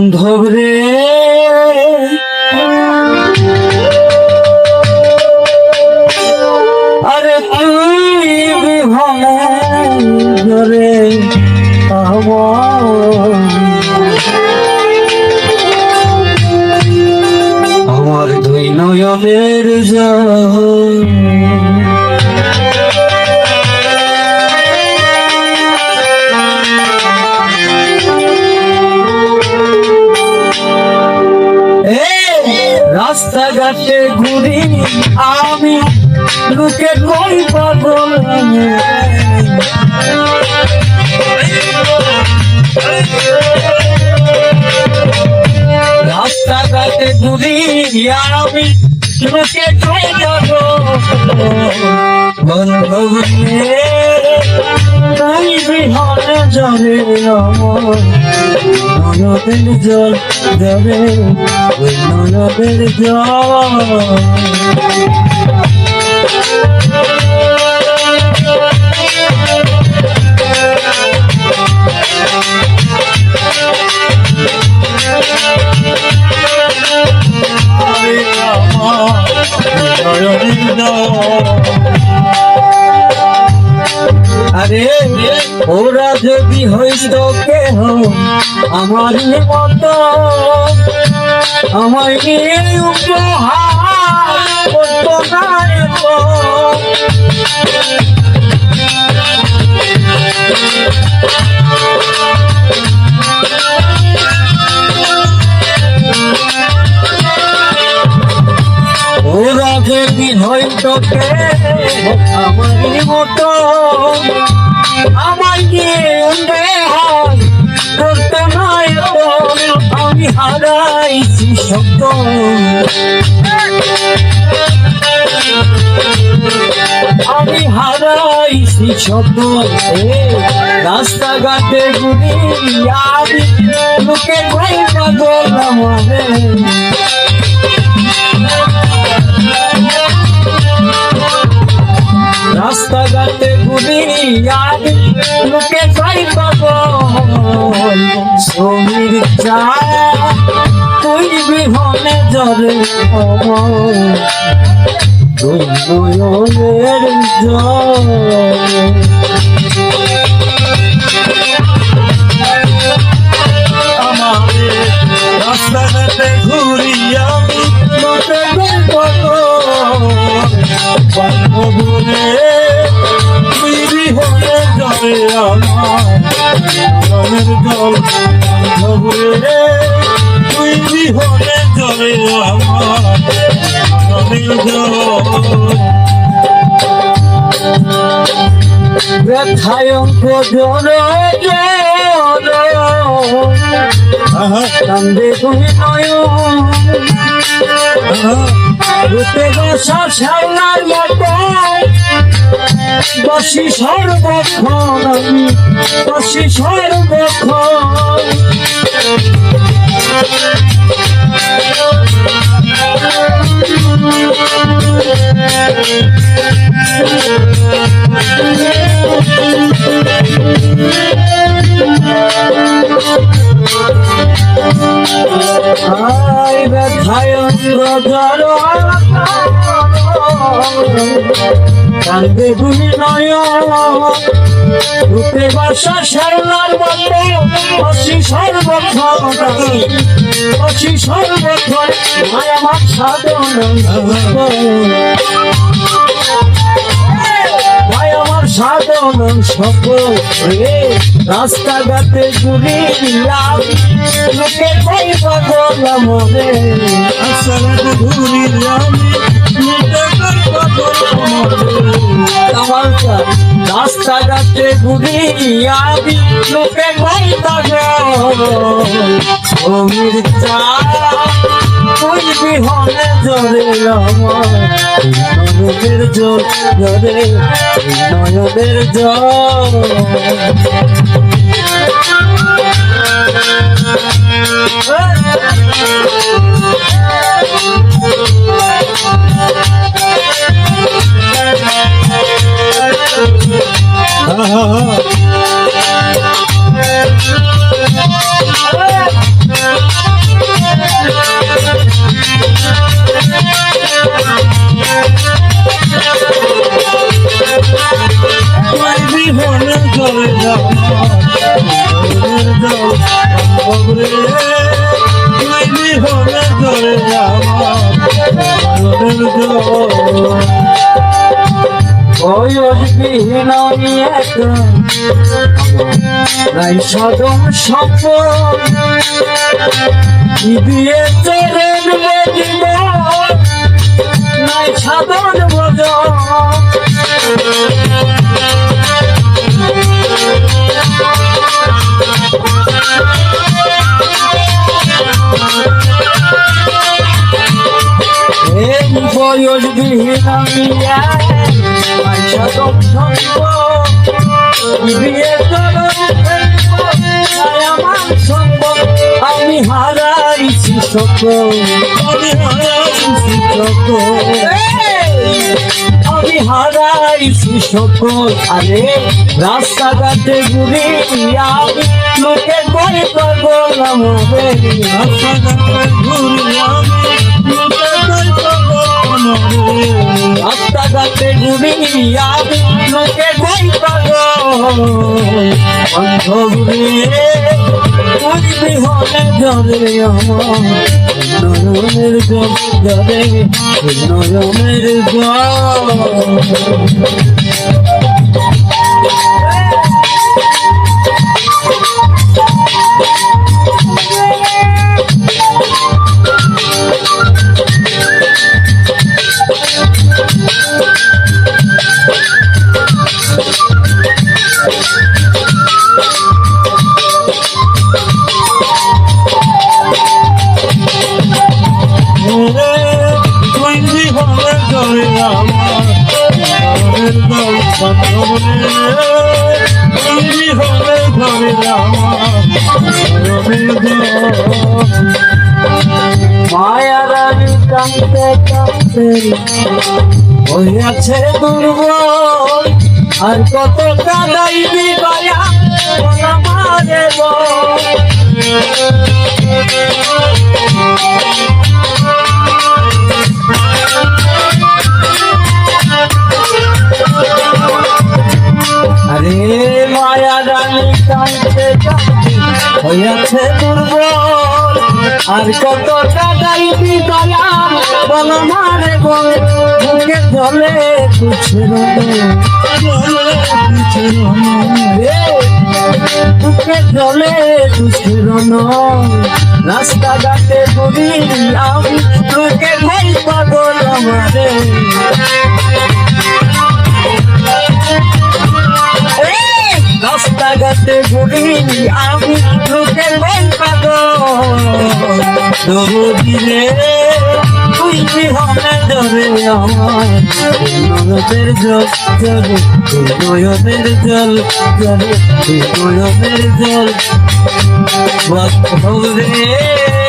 বান্ধব রে আরে তুই বিহনে ধরে আমার দুই নয়নের জল রাস্তাঘাটে ঘুরি আমি লোকে কই পাগল রাস্তাঘাটে ঘুরি আমি লোকে কই পাগল বান্ধব তাই বিহনে যাবে নয়নের জল যাবে ওই নয়নের জল আরে ওরা যদি হইত কেহ আমার মতো আমার উপহার করতো না ওরা যদি হইত কেহ আমার মতো আমাকে করতে নাই আমি হারাইছি শব্দ আমি হারাইছি শব্দ রাস্তাঘাটে ঘুরি আমি লোকে ভাই পাগল আমাদের রাস্তাঘাটে ঘুরি আমি লোকে যাই পাগল সমীর চা তুই বিহনে জলে তুই নয়নের জল আমাদের রাস্তাঘাটে ঘুরি আমি লোকে যাই পাগল বান্ধব রে তুই বিহনে জলে আমার জল বান্ধব রে তুই বিহনে জলে আমার জল ব্যথায় অঙ্ক জল কান্দে তুমি নয়ন রূপে বসা শ্যাওলার মতো বসি সর্বক্ষণ আমি বসি সর্বক্ষণ আই ব্যথায় অঙ্গজর কান্দে দুই নয়ন রূপে বাসা শ্যাওলার মতো বসি সর্বক্ষণ বসি সর্বক্ষণ আমার সাধন আমার সাধন সফল রে রাস্তাঘাটে ঘুরি লোকে কই পাগল মনে রাস্তাঘাটে ঘুরি আমি আমার রাস্তাঘাটে ঘুরি আমি লোকে কই পাগল সমীর চা তুই বিহনে জলে আমার নয়নের জল জলে নয়নের জল Ha ha ha. ধরে আমার জল বান্ধবরে তুই বিহনে ধরে আমার জল বয়সবিহীন আমি একা নাই সাধন সম্পদ কি দিয়ে চরণ বেদিব নাই সাধন ভজন এই বয়সবিহীন আমি সাধন সম্পদ দিয়ে চরণ আমার সম্পদ আমি হারাইছি সকল আমি হারাইছি সকল আরে রাস্তাঘাটে ঘুরি আমি লোকে করে পাগল আমারে রাস্তাঘাটে ঘুরি আমি লোকে করে পাগল আমারে রাস্তাঘাটে ঘুরি আমি লোকে করে পাগল বান্ধবরে তুই বিহনে ধরে আমার নয়নের জল ধরে নয়নের জল মায়ারানি কাঁদতে কাঁদতে হইয়াছে দুর্বল আর কত কাঁদাইবি দয়া আমারে আরে মায়ারানি কাঁদতে কাঁদতে হইয়াছে দুর্বল আর কত টাকাইবি দয়া বল মারে বল মুখে জলে তুছের মুখে জলে তুছের রাস্তাঘাটে ঘুরি আমি তোকে ভাই পাগল আমারে রাস্তাঘাটে ঘুরি আমি তোকে ভাই পাগল দরদিরে তুই বিহনে ধরে আমার নয়নের জল জলে নয়নের জল জলে নয়নের জল বান্ধবরে